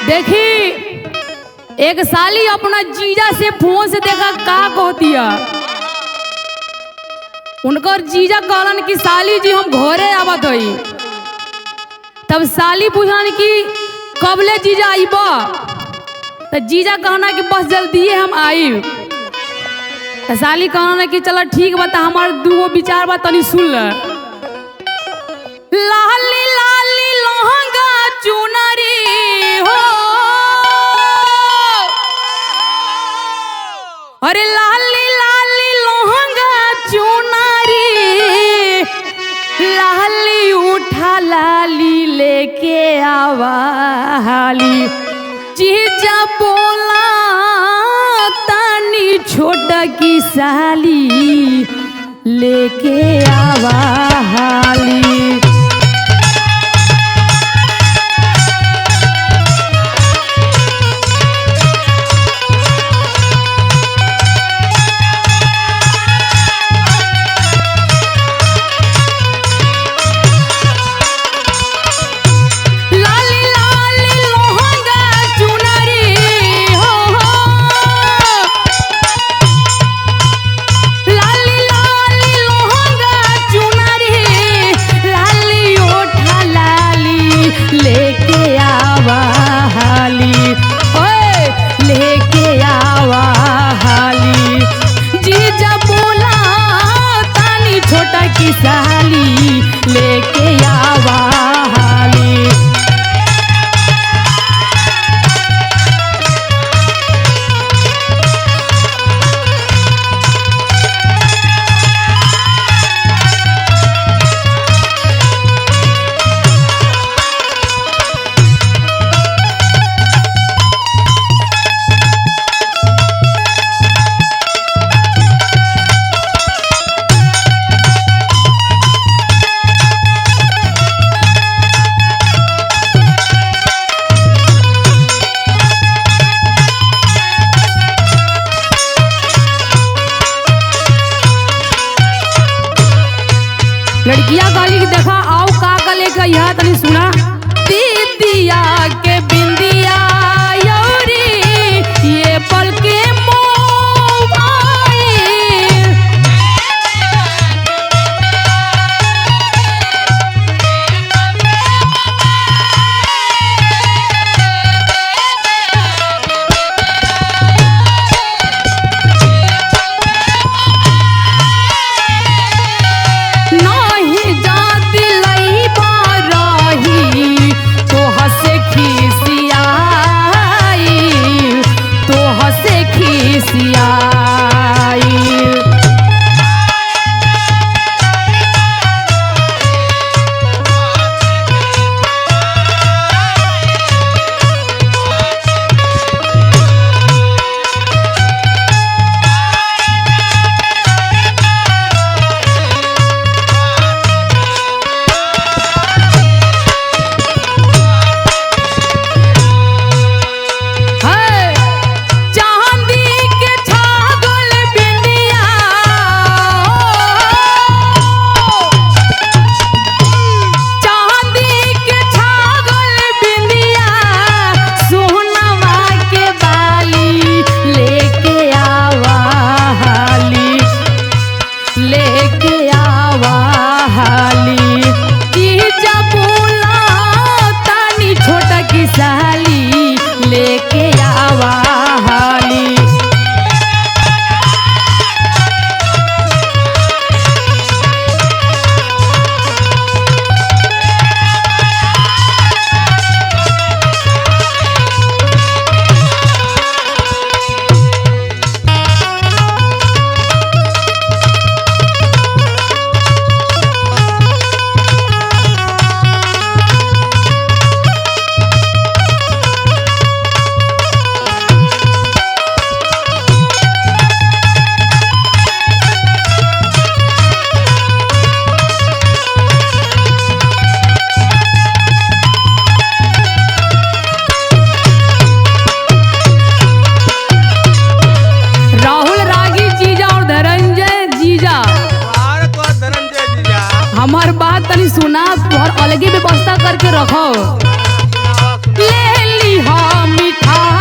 देखी एक साली अपना जीजा से फोन से देखा का कहती है। उनकर जीजा कहलन कि साली जी हम घरे आवत हई। तब साली पूछन कि कबले जीजा आईब। तो जीजा कहना कि बस जल्दी हम आई। तो साली कहना कि चलो ठीक बता हमार दूगो विचार बा तनी सुन ल। लाली लाली लहंगा चुनरी हो, अरे लाली लाली लहंगा चुनरी, लाली उठा लाली लेके आवा हाली। जीजा बोला तानी छोटा की साली लेके आवा हाली। की साली लेके आवा हाली। लड़किया गाली देखा आओ का गले का यह तनी सुना। दीदिया के बिंदिया यौरी ये पल के हमार बात तनी सुना, तोहर अलगे व्यवस्था करके रखो। ले ली हा मिठाई